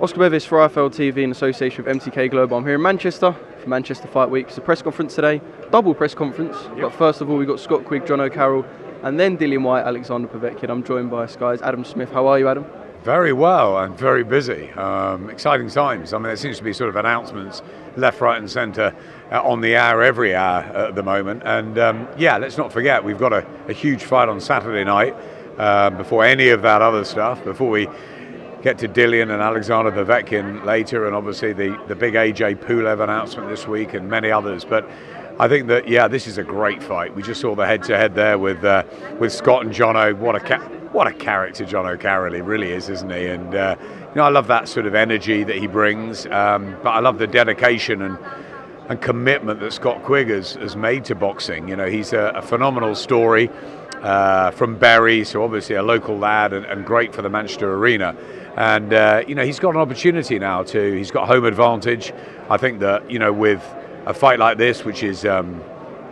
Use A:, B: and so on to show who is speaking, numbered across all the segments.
A: Oscar BEVIS for IFL TV in association with MTK Global. I'm here in Manchester for Manchester Fight Week. It's a press conference today, double press conference. Yep. But first of all, we've got Scott Quigg, John O'Carroll, and then Dillion Whyte, Alexander Povetkin. I'm joined by Sky's Adam Smith. How are you, Adam?
B: Very well and very busy. Exciting times. I mean, there seems to be sort of announcements left, right and centre on the hour, every hour at the moment. And yeah, let's not forget, we've got a huge fight on Saturday night before any of that other stuff, before we get to Dillion and Alexander Povetkin later, and obviously the big AJ Pulev announcement this week and many others. But I think that, yeah, this is a great fight. We just saw the head-to-head there with Scott and Jono. What a character John O'Carroll really is, isn't he? And you know, I love that sort of energy that he brings, but I love the dedication and commitment that Scott Quigg has made to boxing. You know, he's a phenomenal story from Bury, so obviously a local lad and great for the Manchester arena. And you know, he's got an opportunity now he's got home advantage. I think that, you know, with a fight like this, which is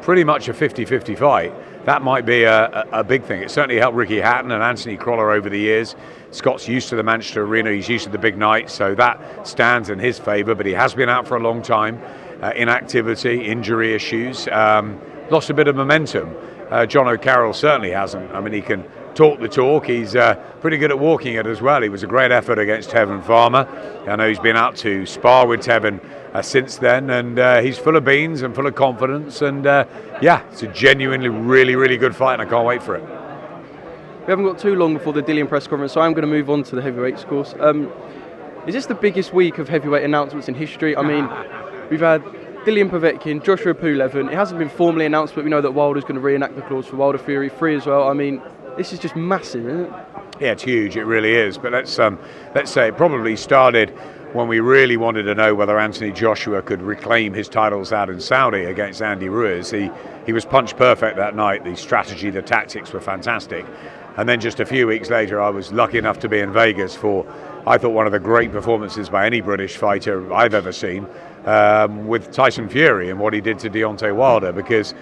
B: pretty much a 50-50 fight, that might be a big thing. It certainly helped Ricky Hatton and Anthony Crolla over the years. Scott's used to the Manchester arena, he's used to the big night, so that stands in his favour, but he has been out for a long time. Inactivity, injury issues, lost a bit of momentum. John O'Carroll certainly hasn't. I mean, he can talk the talk. He's pretty good at walking it as well. He was a great effort against Tevin Farmer. I know he's been out to spar with Tevin since then, and he's full of beans and full of confidence. And yeah, it's a genuinely really good fight, and I can't wait for it.
A: We haven't got too long before the Dillion press conference, so I'm going to move on to the heavyweights course. Is this the biggest week of heavyweight announcements in history? I mean, we've had Dillion Povetkin, Joshua Pulev. It hasn't been formally announced, but we know that Wilder's going to reenact the clause for Wilder Fury 3 as well. I mean, this is just massive, isn't it?
B: Yeah, it's huge. It really is. But let's say it probably started when we really wanted to know whether Anthony Joshua could reclaim his titles out in Saudi against Andy Ruiz. He was punch perfect that night. The strategy, the tactics were fantastic. And then just a few weeks later, I was lucky enough to be in Vegas for, I thought, one of the great performances by any British fighter I've ever seen, with Tyson Fury and what he did to Deontay Wilder. Because,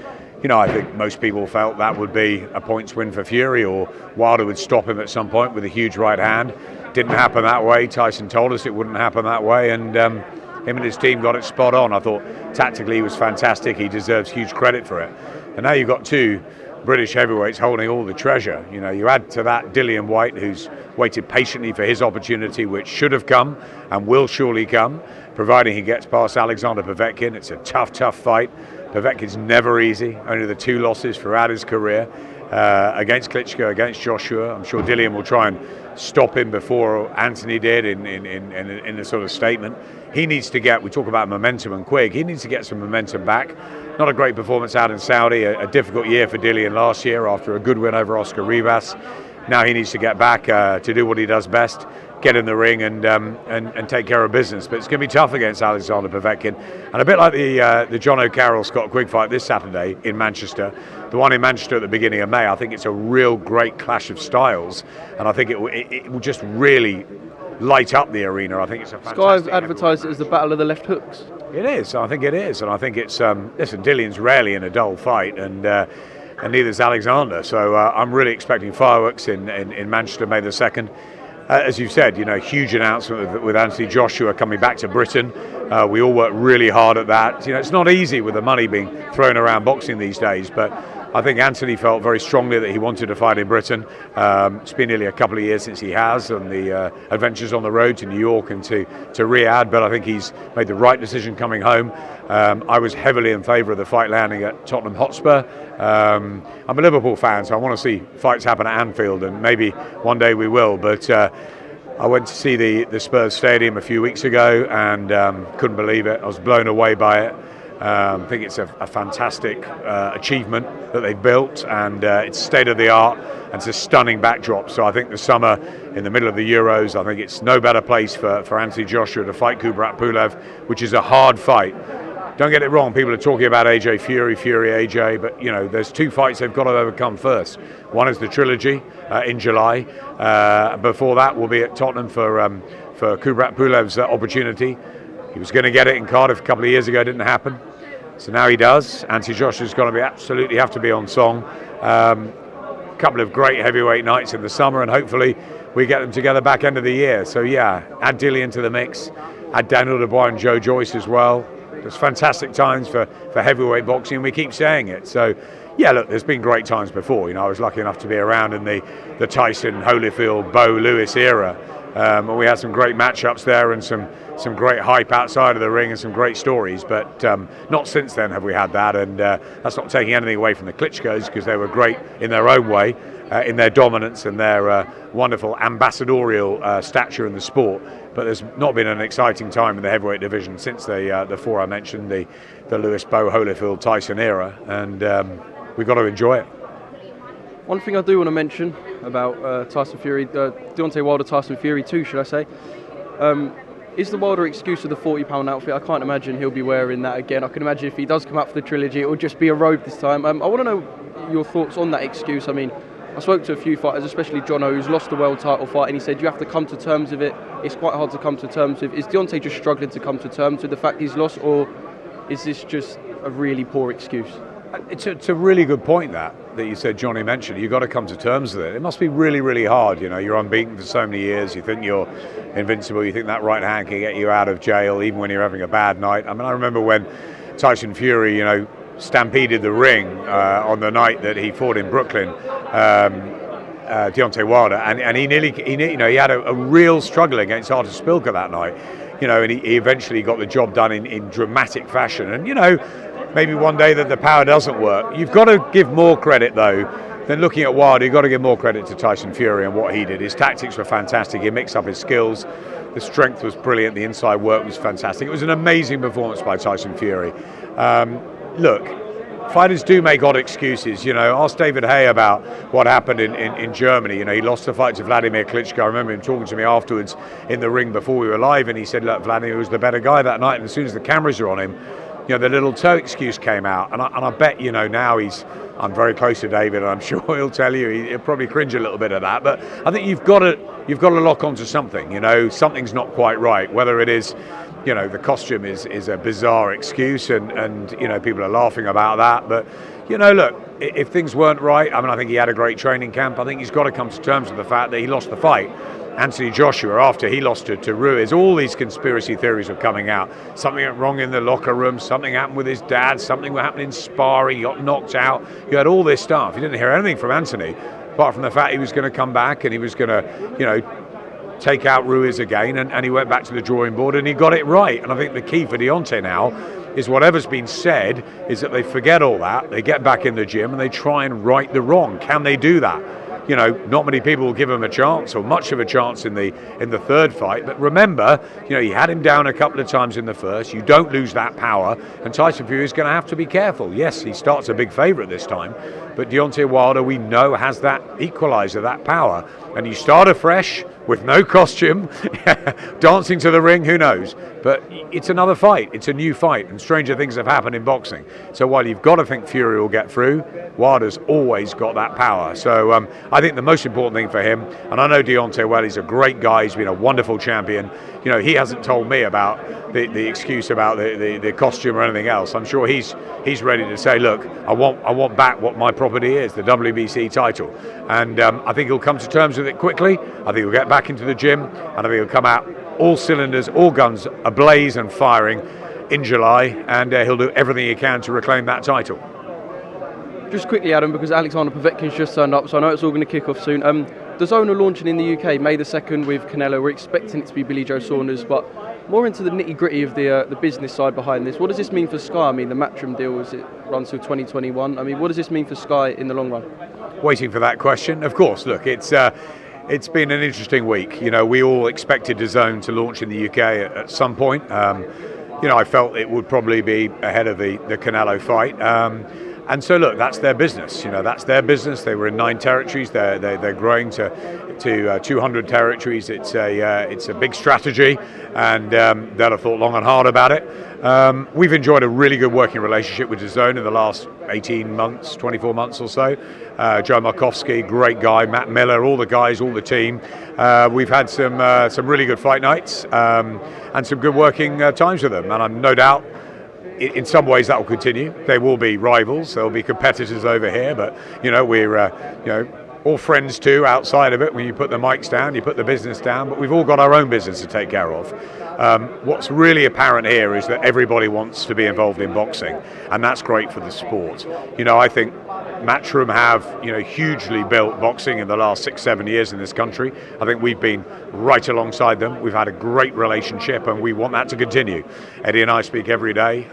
B: you know, I think most people felt that would be a points win for Fury, or Wilder would stop him at some point with a huge right hand. Didn't happen that way. Tyson told us it wouldn't happen that way, and him and his team got it spot on. I thought tactically he was fantastic. He deserves huge credit for it. And now you've got two British heavyweights holding all the treasure. You know, you add to that Dillion Whyte, who's waited patiently for his opportunity, which should have come and will surely come, providing he gets past Alexander Povetkin. It's a tough fight. Povetkin's never easy, only the 2 losses throughout his career, against Klitschko, against Joshua. I'm sure Dillion will try and stop him before Anthony did in a sort of statement. He needs to get, we talk about momentum and Quigg, he needs to get some momentum back. Not a great performance out in Saudi, a difficult year for Dillion last year after a good win over Oscar Rivas. Now he needs to get back to do what he does best, get in the ring and take care of business. But it's going to be tough against Alexander Povetkin. And a bit like the John O'Carroll Scott Quigg fight this Saturday in Manchester, the one in Manchester at the beginning of May, I think it's a real great clash of styles. And I think it will just really light up the arena. I think it's a fantastic.
A: Sky have advertised it as the battle of the left hooks.
B: It is. I think it is. And I think it's, listen, Dillion's rarely in a dull fight, and neither is Alexander. So I'm really expecting fireworks in Manchester, May the 2nd. As you've said, you know, huge announcement with Anthony Joshua coming back to Britain. We all work really hard at that. You know, it's not easy with the money being thrown around boxing these days, but I think Anthony felt very strongly that he wanted to fight in Britain. It's been nearly a couple of years since he has, and the adventures on the road to New York and to Riyadh, but I think he's made the right decision coming home. I was heavily in favour of the fight landing at Tottenham Hotspur. I'm a Liverpool fan, so I want to see fights happen at Anfield, and maybe one day we will, but I went to see the Spurs Stadium a few weeks ago and couldn't believe it. I was blown away by it. I think it's a fantastic achievement that they've built, and it's state of the art, and it's a stunning backdrop. So I think the summer, in the middle of the Euros, I think it's no better place for Anthony Joshua to fight Kubrat Pulev, which is a hard fight. Don't get it wrong, people are talking about AJ Fury AJ, but you know, there's 2 fights they've got to overcome first. One is the trilogy in July. Before that, we'll be at Tottenham for Kubrat Pulev's opportunity. He was going to get it in Cardiff a couple of years ago, didn't happen. So now he does. Anthony Joshua's going to absolutely have to be on song. Couple of great heavyweight nights in the summer, and hopefully we get them together back end of the year. So yeah, add Dillion to the mix, add Daniel Dubois and Joe Joyce as well. There's fantastic times for heavyweight boxing, and we keep saying it. So yeah, look, there's been great times before. I was lucky enough to be around in the Tyson, Holyfield, Bo Lewis era. And we had some great matchups there and some great hype outside of the ring and some great stories, but not since then have we had that, and that's not taking anything away from the Klitschkos, because they were great in their own way, in their dominance and their wonderful ambassadorial stature in the sport. But there's not been an exciting time in the heavyweight division since the four I mentioned, the Lewis, Bo, Holyfield, Tyson era, and we've got to enjoy it.
A: One thing I do want to mention about Tyson Fury, Deontay Wilder, Tyson Fury 2, should I say, is the Wilder excuse of the £40 outfit. I can't imagine he'll be wearing that again. I can imagine if he does come up for the trilogy, it will just be a robe this time. I want to know your thoughts on that excuse. I mean, I spoke to a few fighters, especially Jono, who's lost the world title fight, and he said you have to come to terms with it. It's quite hard to come to terms with. Is Deontay just struggling to come to terms with the fact he's lost, or is this just a really poor excuse?
B: It's a really good point that you said, Johnny mentioned. You've got to come to terms with it. It must be really, really hard. You're unbeaten for so many years. You think you're invincible. You think that right hand can get you out of jail even when you're having a bad night. I mean, I remember when Tyson Fury, stampeded the ring on the night that he fought in Brooklyn, Deontay Wilder, and he had a real struggle against Artur Szpilka that night. And he eventually got the job done in dramatic fashion. And maybe one day that the power doesn't work. You've got to give more credit, though, than looking at Wilder. You've got to give more credit to Tyson Fury and what he did. His tactics were fantastic. He mixed up his skills. The strength was brilliant. The inside work was fantastic. It was an amazing performance by Tyson Fury. Look, fighters do make odd excuses. Ask David Hay about what happened in Germany. He lost the fight to Vladimir Klitschko. I remember him talking to me afterwards in the ring before we were live, and he said, look, Vladimir was the better guy that night, and as soon as the cameras are on him, the little toe excuse came out, and I bet now I'm very close to David, and I'm sure he'll tell you he'll probably cringe a little bit at that. But I think you've got to lock onto something. Something's not quite right. Whether it is, the costume is a bizarre excuse, and people are laughing about that. But look, if things weren't right, I think he had a great training camp. I think he's got to come to terms with the fact that he lost the fight. Anthony Joshua, after he lost to Ruiz, all these conspiracy theories were coming out. Something went wrong in the locker room, something happened with his dad, something happened in sparring, he got knocked out. You had all this stuff. You didn't hear anything from Anthony, apart from the fact he was going to come back and he was going to, take out Ruiz again, and he went back to the drawing board and he got it right. And I think the key for Deontay now is whatever's been said is that they forget all that, they get back in the gym and they try and right the wrong. Can they do that? Not many people will give him a chance, or much of a chance in the third fight. But remember, he had him down a couple of times in the first. You don't lose that power, and Tyson Fury is going to have to be careful. Yes, he starts a big favourite this time, but Deontay Wilder, we know, has that equaliser, that power. And you start afresh with no costume, dancing to the ring, who knows? But it's another fight. It's a new fight, and stranger things have happened in boxing. So while you've got to think Fury will get through, Wilder's always got that power. So I think the most important thing for him, and I know Deontay well, he's a great guy, he's been a wonderful champion. He hasn't told me about the excuse about the costume or anything else. I'm sure he's ready to say, look, I want back what my property is, the WBC title. And I think he'll come to terms with it quickly. I think he'll get back into the gym, and I think he'll come out all cylinders, all guns ablaze and firing in July, and he'll do everything he can to reclaim that title.
A: Just quickly, Adam, because Alexander Povetkin's just turned up, so I know it's all going to kick off soon. Dazn are launching in the UK May the 2nd with Canelo. We're expecting it to be Billy Joe Saunders, but more into the nitty-gritty of the business side behind this. What does this mean for Sky? The Matchroom deal, it runs till 2021. What does this mean for Sky in the long run?
B: Waiting for that question. Of course, look, it's been an interesting week. We all expected Dazn to launch in the UK at some point. I felt it would probably be ahead of the Canelo fight. And so look, that's their business. That's their business. They were in 9 territories. They're growing to 200 territories. It's a big strategy, and they'll have thought long and hard about it. We've enjoyed a really good working relationship with Dazn in the last 18 months, 24 months or so. Joe Markowski, great guy. Matt Miller, all the guys, all the team. We've had some really good fight nights and some good working times with them, and I'm no doubt in some ways that will continue. They will be rivals, there will be competitors over here, but we're all friends too outside of it. When you put the mics down, you put the business down, but we've all got our own business to take care of. What's really apparent here is that everybody wants to be involved in boxing, and that's great for the sport. I think Matchroom have hugely built boxing in the last 6-7 years in this country. I think we've been right alongside them. We've had a great relationship, and we want that to continue. Eddie and I speak every day.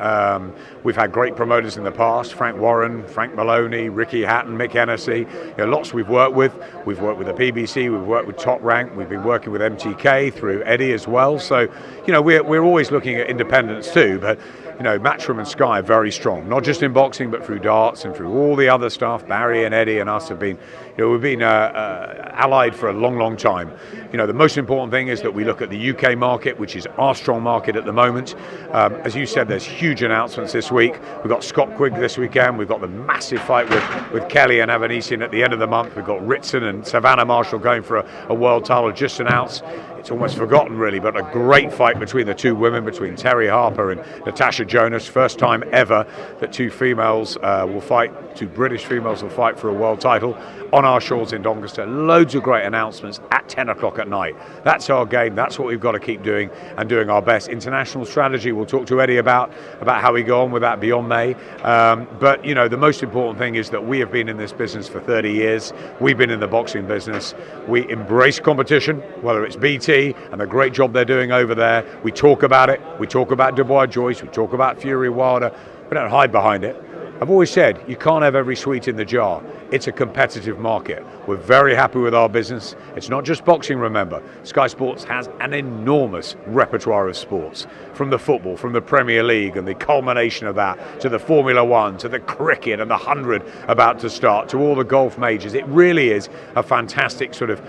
B: We've had great promoters in the past: Frank Warren, Frank Maloney, Ricky Hatton, Mick Hennessy. Lots we've worked with. We've worked with the BBC. We've worked with Top Rank. We've been working with MTK through Eddie as well. So we're always looking at independence too, but Matchroom and Sky are very strong, not just in boxing, but through darts and through all the other stuff. Barry and Eddie and us have been, we've been allied for a long, long time. The most important thing is that we look at the UK market, which is our strong market at the moment. As you said, there's huge announcements this week. We've got Scott Quigg this weekend. We've got the massive fight with Kelly and Evanesian at the end of the month. We've got Ritson and Savannah Marshall going for a world title just announced. It's almost forgotten really, but a great fight between the two women, between Terry Harper and Natasha Jonas. First time ever that two females will fight, two British females will fight for a world title on our shores in Doncaster. Loads of great announcements at 10 o'clock at night. That's our game. That's what we've got to keep doing and doing our best. International strategy, we'll talk to Eddie about how we go on with that beyond May. But the most important thing is that we have been in this business for 30 years. We've been in the boxing business. We embrace competition, whether it's BT and the great job they're doing over there. We talk about it. We talk about Dubois Joyce. We talk about Fury Wilder. We don't hide behind it. I've always said you can't have every sweet in the jar. It's a competitive market. We're very happy with our business. It's not just boxing, remember. Sky Sports has an enormous repertoire of sports, from the football, from the Premier League and the culmination of that, to the Formula One, to the cricket and the 100 about to start, to all the golf majors. It really is a fantastic sort of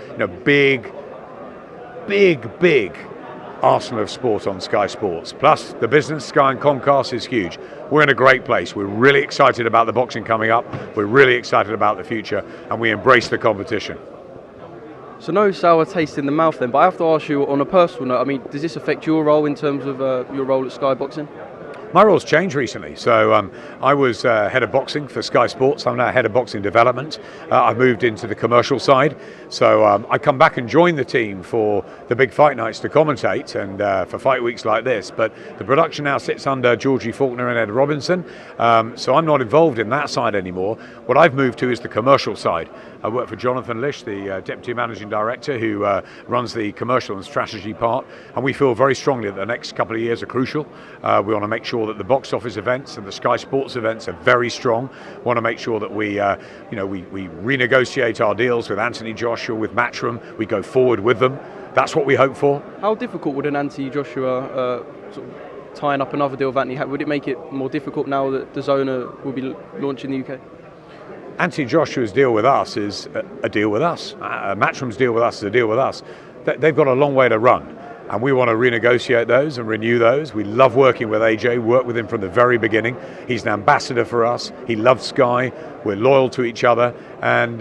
B: big arsenal of sport on Sky Sports. Plus the business, Sky and Comcast, is huge. We're in a great place. We're really excited about the boxing coming up. We're really excited about the future, and we embrace the competition.
A: So no sour taste in the mouth then, but I have to ask you on a personal note, does this affect your role in terms of your role at Sky Boxing?
B: My role's changed recently. So I was head of boxing for Sky Sports. I'm now head of boxing development. I've moved into the commercial side. So I come back and join the team for the big fight nights to commentate and for fight weeks like this. But the production now sits under Georgie Faulkner and Ed Robinson. So I'm not involved in that side anymore. What I've moved to is the commercial side. I work for Jonathan Lish, the Deputy Managing Director, who runs the commercial and strategy part. And we feel very strongly that the next couple of years are crucial. We want to make sure that the box office events and the Sky Sports events are very strong. We want to make sure that we renegotiate our deals with Anthony Joshua, with Matchroom. We go forward with them. That's what we hope for.
A: How difficult would an Anthony Joshua sort of tying up another deal with Anthony? Would it make it more difficult now that Dazn will be launching in the UK?
B: Anthony Joshua's deal with us is a deal with us. Matchroom's deal with us is a deal with us. They've got a long way to run, and we want to renegotiate those and renew those. We love working with AJ, worked with him from the very beginning. He's an ambassador for us. He loves Sky. We're loyal to each other, and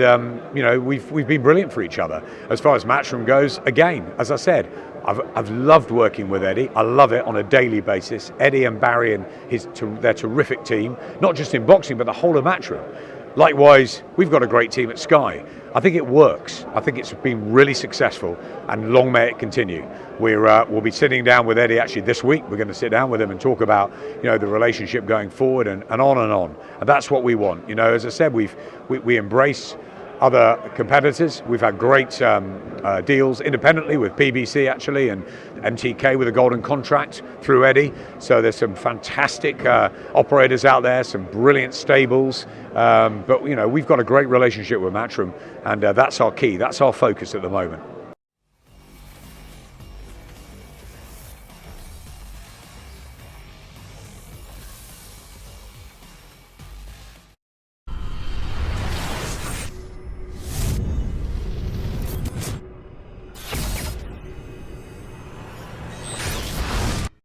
B: we've been brilliant for each other. As far as Matchroom goes, again, as I said, I've loved working with Eddie. I love it on a daily basis. Eddie and Barry and their terrific team, not just in boxing, but the whole of Matchroom. Likewise, we've got a great team at Sky. I think it works. I think it's been really successful, and long may it continue. We'll be sitting down with Eddie actually this week. We're going to sit down with him and talk about the relationship going forward and on and on. And that's what we want. As I said, we embrace other competitors. We've had great deals independently with PBC actually, and MTK with a golden contract through Eddie. So there's some fantastic operators out there, some brilliant stables. But we've got a great relationship with Matchroom, and that's our key. That's our focus at the moment.